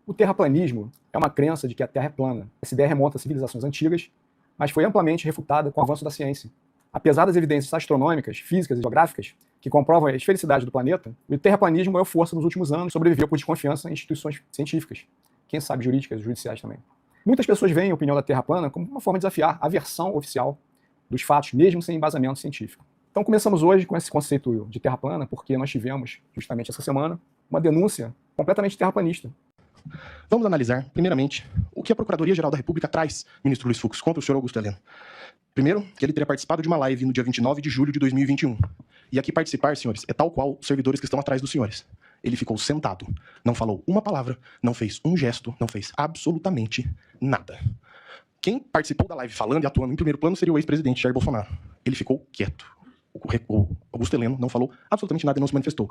O terraplanismo é uma crença de que a Terra é plana. Essa ideia remonta a civilizações antigas, mas foi amplamente refutada com o avanço da ciência. Apesar das evidências astronômicas, físicas e geográficas que comprovam a esfericidade do planeta, o terraplanismo ganhou força nos últimos anos e sobreviveu por desconfiança em instituições científicas, quem sabe jurídicas e judiciais também. Muitas pessoas veem a opinião da Terra plana como uma forma de desafiar a versão oficial dos fatos, mesmo sem embasamento científico. Então começamos hoje com esse conceito de Terra plana, porque nós tivemos, justamente essa semana, uma denúncia completamente terraplanista. Vamos analisar, primeiramente, o que a Procuradoria-Geral da República traz, ministro Luiz Fux, contra o senhor Augusto Heleno. Primeiro, que ele teria participado de uma live no dia 29 de julho de 2021. E aqui participar, senhores, é tal qual os servidores que estão atrás dos senhores. Ele ficou sentado, não falou uma palavra, não fez um gesto, não fez absolutamente nada. Quem participou da live falando e atuando em primeiro plano seria o ex-presidente Jair Bolsonaro. Ele ficou quieto. O Augusto Heleno não falou absolutamente nada e não se manifestou.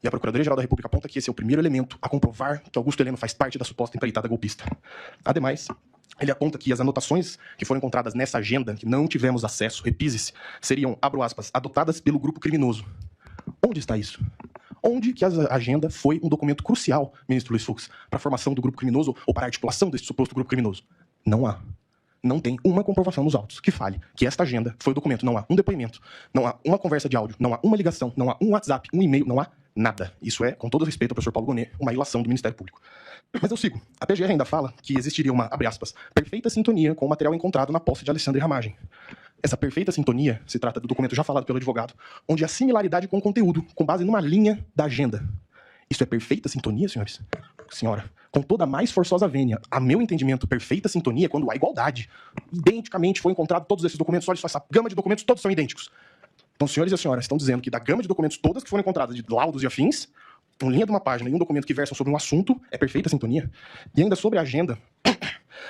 E a Procuradoria-Geral da República aponta que esse é o primeiro elemento a comprovar que Augusto Heleno faz parte da suposta empreitada golpista. Ademais, ele aponta que as anotações que foram encontradas nessa agenda, que não tivemos acesso, repise-se, seriam, abro aspas, adotadas pelo grupo criminoso. Onde está isso? Onde que a agenda foi um documento crucial, ministro Luiz Fux, para a formação do grupo criminoso ou para a articulação desse suposto grupo criminoso? Não há. Não tem uma comprovação nos autos que fale que esta agenda foi o documento. Não há um depoimento, não há uma conversa de áudio, não há uma ligação, não há um WhatsApp, um e-mail, não há nada. Isso é, com todo respeito ao professor Paulo Gonet, uma ilação do Ministério Público. Mas eu sigo. A PGR ainda fala que existiria uma, abre aspas, perfeita sintonia com o material encontrado na posse de Alexandre Ramagem. Essa perfeita sintonia se trata do documento já falado pelo advogado, onde há similaridade com o conteúdo, com base numa linha da agenda. Isso é perfeita sintonia, senhores? Senhora, com toda a mais forçosa vênia, a meu entendimento, perfeita sintonia é quando há igualdade. Identicamente foi encontrado todos esses documentos, olha só, essa gama de documentos, todos são idênticos. Então, os senhores e as senhoras estão dizendo que da gama de documentos todas que foram encontradas, de laudos e afins, uma linha de uma página e um documento que versam sobre um assunto, é perfeita sintonia. E ainda sobre a agenda,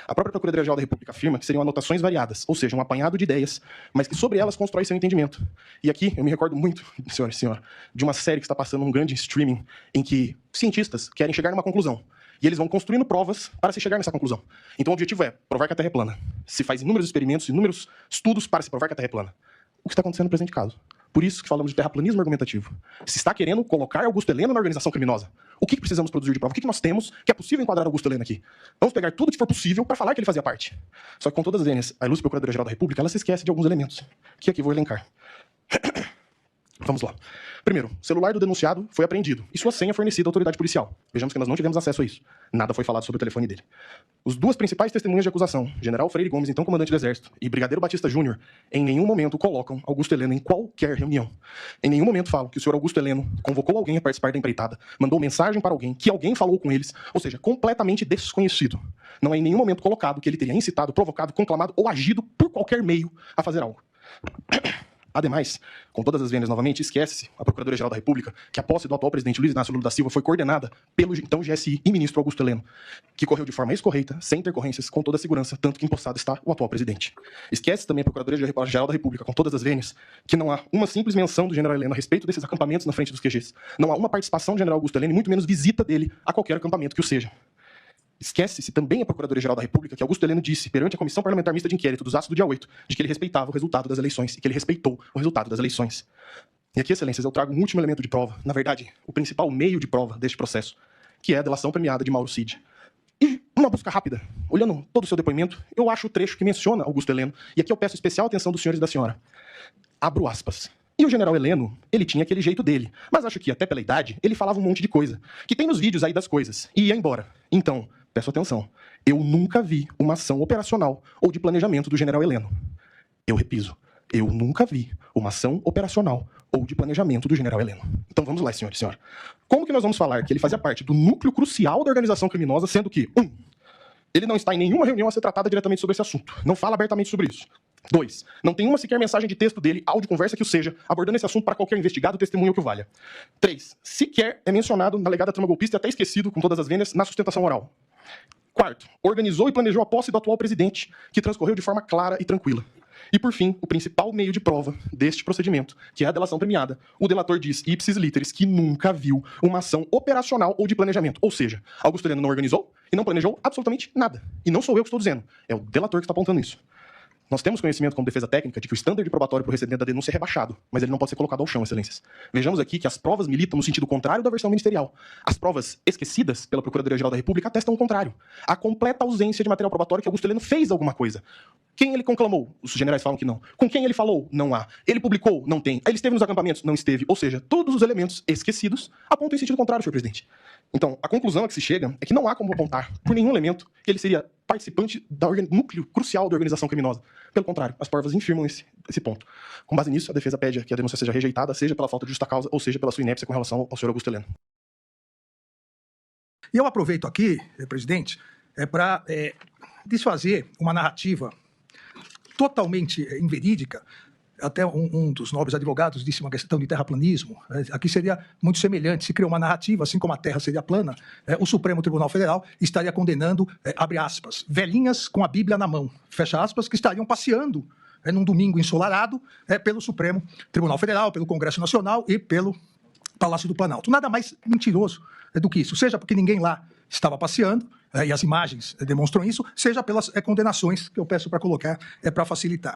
a própria Procuradoria-Geral da República afirma que seriam anotações variadas, ou seja, um apanhado de ideias, mas que sobre elas constrói seu entendimento. E aqui eu me recordo muito, senhora e senhora, de uma série que está passando um grande streaming em que cientistas querem chegar numa conclusão. E eles vão construindo provas para se chegar nessa conclusão. Então o objetivo é provar que a Terra é plana. Se faz inúmeros experimentos, inúmeros estudos para se provar que a Terra é plana. O que está acontecendo no presente caso? Por isso que falamos de terraplanismo argumentativo. Se está querendo colocar Augusto Heleno na organização criminosa, o que precisamos produzir de prova? O que nós temos que é possível enquadrar Augusto Heleno aqui? Vamos pegar tudo que for possível para falar que ele fazia parte. Só que com todas as vênias, a ilustre Procuradoria-Geral da República, ela se esquece de alguns elementos, que aqui vou elencar. Vamos lá. Primeiro, o celular do denunciado foi apreendido e sua senha fornecida à autoridade policial. Vejamos que nós não tivemos acesso a isso. Nada foi falado sobre o telefone dele. Os duas principais testemunhas de acusação, General Freire Gomes, então comandante do Exército, e Brigadeiro Batista Júnior, em nenhum momento colocam Augusto Heleno em qualquer reunião. Em nenhum momento falam que o senhor Augusto Heleno convocou alguém a participar da empreitada, mandou mensagem para alguém, que alguém falou com eles, ou seja, completamente desconhecido. Não é em nenhum momento colocado que ele teria incitado, provocado, conclamado ou agido por qualquer meio a fazer algo. Ademais, com todas as vênias novamente, esquece-se a Procuradoria-Geral da República que a posse do atual presidente Luiz Inácio Lula da Silva foi coordenada pelo então GSI e ministro Augusto Heleno, que correu de forma escorreita, sem intercorrências, com toda a segurança, tanto que empossado está o atual presidente. Esquece também a Procuradoria-Geral da República, com todas as vênias, que não há uma simples menção do general Heleno a respeito desses acampamentos na frente dos QGs. Não há uma participação do general Augusto Heleno e muito menos visita dele a qualquer acampamento que o seja. Esquece-se também a Procuradoria-Geral da República que Augusto Heleno disse perante a Comissão Parlamentar Mista de Inquérito dos atos do dia 8 de que ele respeitava o resultado das eleições e que ele respeitou o resultado das eleições. E aqui, excelências, eu trago um último elemento de prova, na verdade, o principal meio de prova deste processo, que é a delação premiada de Mauro Cid. E uma busca rápida, olhando todo o seu depoimento, eu acho o trecho que menciona Augusto Heleno, e aqui eu peço especial atenção dos senhores e da senhora. Abro aspas. E o general Heleno, ele tinha aquele jeito dele, mas acho que, até pela idade, ele falava um monte de coisa, que tem nos vídeos aí das coisas, e ia embora. Então, peço atenção, eu nunca vi uma ação operacional ou de planejamento do general Heleno. Eu repiso, eu nunca vi uma ação operacional ou de planejamento do general Heleno. Então vamos lá, senhor e senhora. Como que nós vamos falar que ele fazia parte do núcleo crucial da organização criminosa, sendo que, 1, ele não está em nenhuma reunião a ser tratada diretamente sobre esse assunto, não fala abertamente sobre isso. 2, não tem uma sequer mensagem de texto dele, áudio, conversa que o seja, abordando esse assunto para qualquer investigado, testemunho ou que o valha. 3, sequer é mencionado na alegada trama golpista e até esquecido, com todas as vênias, na sustentação oral. 4, organizou e planejou a posse do atual presidente, que transcorreu de forma clara e tranquila. E, por fim, o principal meio de prova deste procedimento, que é a delação premiada. O delator diz, ipsis literis, que nunca viu uma ação operacional ou de planejamento. Ou seja, Augusto Heleno não organizou e não planejou absolutamente nada. E não sou eu que estou dizendo, é o delator que está apontando isso. Nós temos conhecimento como defesa técnica de que o standard probatório para o recebimento da denúncia é rebaixado, mas ele não pode ser colocado ao chão, excelências. Vejamos aqui que as provas militam no sentido contrário da versão ministerial. As provas esquecidas pela Procuradoria-Geral da República atestam o contrário. A completa ausência de material probatório que Augusto Heleno fez alguma coisa. Quem ele conclamou? Os generais falam que não. Com quem ele falou? Não há. Ele publicou? Não tem. Ele esteve nos acampamentos? Não esteve. Ou seja, todos os elementos esquecidos apontam em sentido contrário, senhor presidente. Então, a conclusão a que se chega é que não há como apontar por nenhum elemento que ele seria participante do núcleo crucial da organização criminosa. Pelo contrário, as provas infirmam esse ponto. Com base nisso, a defesa pede que a denúncia seja rejeitada, seja pela falta de justa causa, ou seja pela sua inépcia com relação ao senhor Augusto Heleno. E eu aproveito aqui, presidente, para desfazer uma narrativa totalmente inverídica. Até um dos nobres advogados disse uma questão de terraplanismo. Aqui seria muito semelhante. Se criou uma narrativa, assim como a Terra seria plana, o Supremo Tribunal Federal estaria condenando, abre aspas, velhinhas com a Bíblia na mão, fecha aspas, que estariam passeando num domingo ensolarado pelo Supremo Tribunal Federal, pelo Congresso Nacional e pelo Palácio do Planalto. Nada mais mentiroso do que isso, seja porque ninguém lá estava passeando, e as imagens demonstram isso, seja pelas condenações que eu peço para colocar para facilitar.